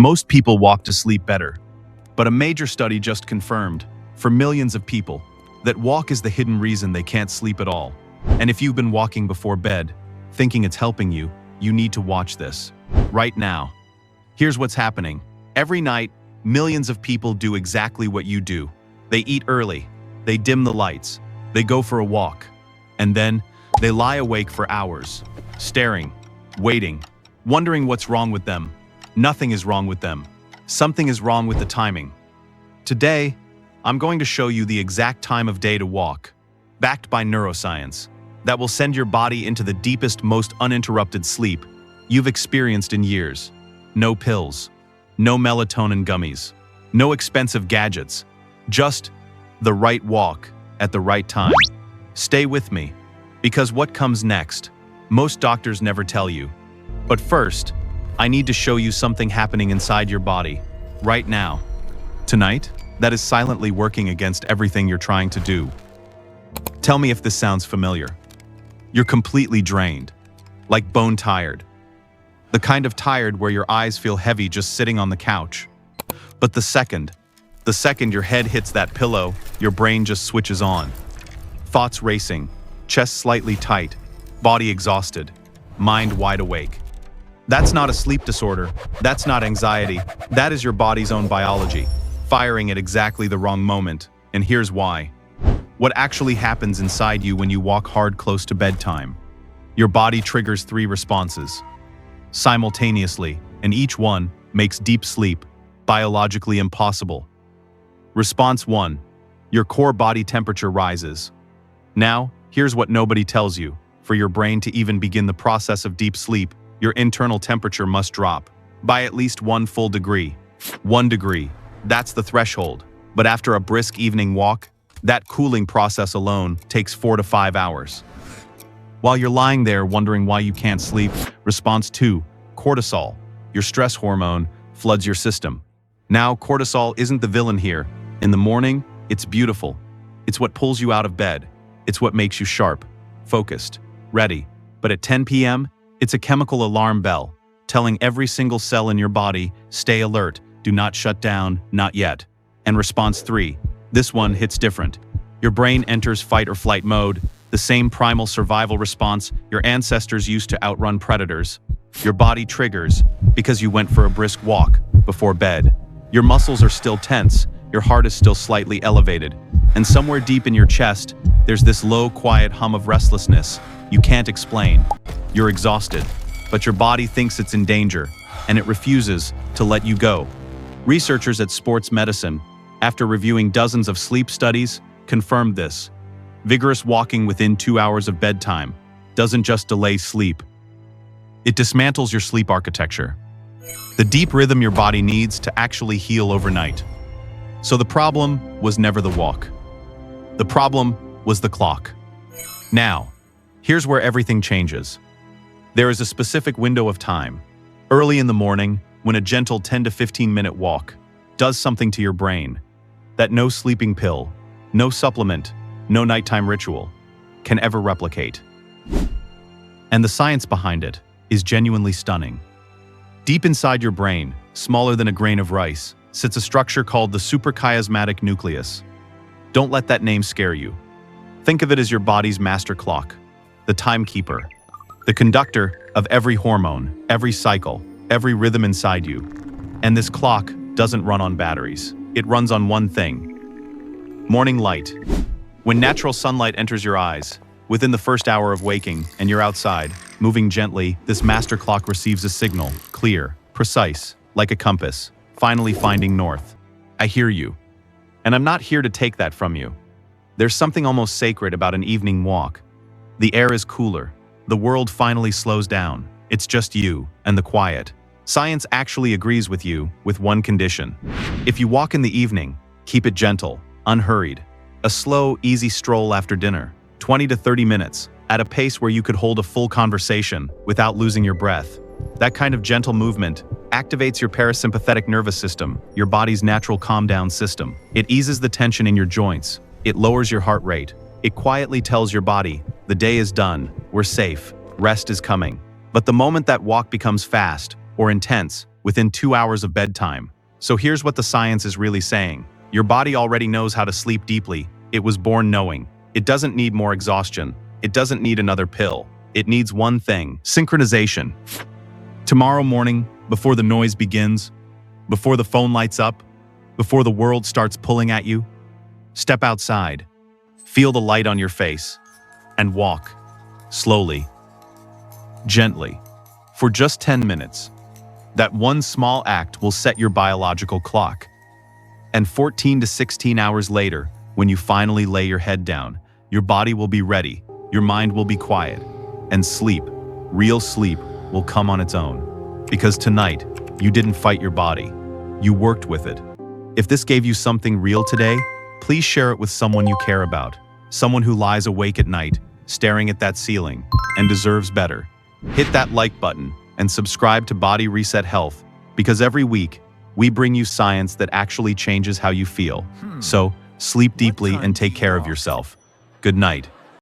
Most people walk to sleep better, but a major study just confirmed, for millions of people, that walk is the hidden reason they can't sleep at all. And if you've been walking before bed, thinking it's helping you, you need to watch this. Right now. Here's what's happening. Every night, millions of people do exactly what you do. They eat early, they dim the lights, they go for a walk, and then they lie awake for hours, staring, waiting, wondering what's wrong with them. Nothing is wrong with them. Something is wrong with the timing. Today, I'm going to show you the exact time of day to walk, backed by neuroscience, that will send your body into the deepest, most uninterrupted sleep you've experienced in years. No pills, no melatonin gummies, no expensive gadgets, just the right walk at the right time. Stay with me, because what comes next, most doctors never tell you. But first, I need to show you something happening inside your body, right now, tonight, that is silently working against everything you're trying to do. Tell me if this sounds familiar. You're completely drained, like bone tired. The kind of tired where your eyes feel heavy just sitting on the couch. But the second your head hits that pillow, your brain just switches on. Thoughts racing, chest slightly tight, body exhausted, mind wide awake. That's not a sleep disorder, that's not anxiety, that is your body's own biology, firing at exactly the wrong moment, and here's why. What actually happens inside you when you walk hard close to bedtime? Your body triggers 3 responses simultaneously, and each one makes deep sleep biologically impossible. Response 1. Your core body temperature rises. Now, here's what nobody tells you. For your brain to even begin the process of deep sleep, your internal temperature must drop by at least 1 full degree. 1 degree, that's the threshold. But after a brisk evening walk, that cooling process alone takes 4 to 5 hours. While you're lying there wondering why you can't sleep, response 2, cortisol, your stress hormone, floods your system. Now, cortisol isn't the villain here. In the morning, it's beautiful. It's what pulls you out of bed. It's what makes you sharp, focused, ready. But at 10 p.m., it's a chemical alarm bell, telling every single cell in your body, stay alert, do not shut down, not yet. And response 3, this one hits different. Your brain enters fight or flight mode, the same primal survival response your ancestors used to outrun predators. Your body triggers because you went for a brisk walk before bed. Your muscles are still tense, your heart is still slightly elevated, and somewhere deep in your chest, there's this low, quiet hum of restlessness you can't explain. You're exhausted, but your body thinks it's in danger, and it refuses to let you go. Researchers at Sports Medicine, after reviewing dozens of sleep studies, confirmed this. Vigorous walking within 2 hours of bedtime doesn't just delay sleep. It dismantles your sleep architecture, the deep rhythm your body needs to actually heal overnight. So the problem was never the walk. The problem was the clock. Now, here's where everything changes. There is a specific window of time, early in the morning, when a gentle 10 to 15-minute walk does something to your brain that no sleeping pill, no supplement, no nighttime ritual can ever replicate. And the science behind it is genuinely stunning. Deep inside your brain, smaller than a grain of rice, sits a structure called the suprachiasmatic nucleus. Don't let that name scare you. Think of it as your body's master clock, the timekeeper, the conductor of every hormone, every cycle, every rhythm inside you. And this clock doesn't run on batteries. It runs on one thing: morning light. When natural sunlight enters your eyes, within the first hour of waking, and you're outside, moving gently, this master clock receives a signal, clear, precise, like a compass, finally finding north. I hear you. And I'm not here to take that from you. There's something almost sacred about an evening walk. The air is cooler. The world finally slows down. It's just you and the quiet. Science actually agrees with you with one condition. If you walk in the evening, keep it gentle, unhurried. A slow, easy stroll after dinner, 20 to 30 minutes, at a pace where you could hold a full conversation without losing your breath. That kind of gentle movement activates your parasympathetic nervous system, your body's natural calm-down system. It eases the tension in your joints. It lowers your heart rate. It quietly tells your body, the day is done, we're safe, rest is coming. But the moment that walk becomes fast or intense, within 2 hours of bedtime. So here's what the science is really saying. Your body already knows how to sleep deeply. It was born knowing. It doesn't need more exhaustion. It doesn't need another pill. It needs one thing: synchronization. Tomorrow morning, before the noise begins, before the phone lights up, before the world starts pulling at you, step outside, feel the light on your face, and walk, slowly, gently, for just 10 minutes. That one small act will set your biological clock. And 14 to 16 hours later, when you finally lay your head down, your body will be ready, your mind will be quiet, and sleep, real sleep, will come on its own. Because tonight, you didn't fight your body, you worked with it. If this gave you something real today, please share it with someone you care about, someone who lies awake at night, staring at that ceiling, and deserves better. Hit that like button and subscribe to Body Reset Health, because every week, we bring you science that actually changes how you feel. So, sleep deeply and take care of yourself. Good night.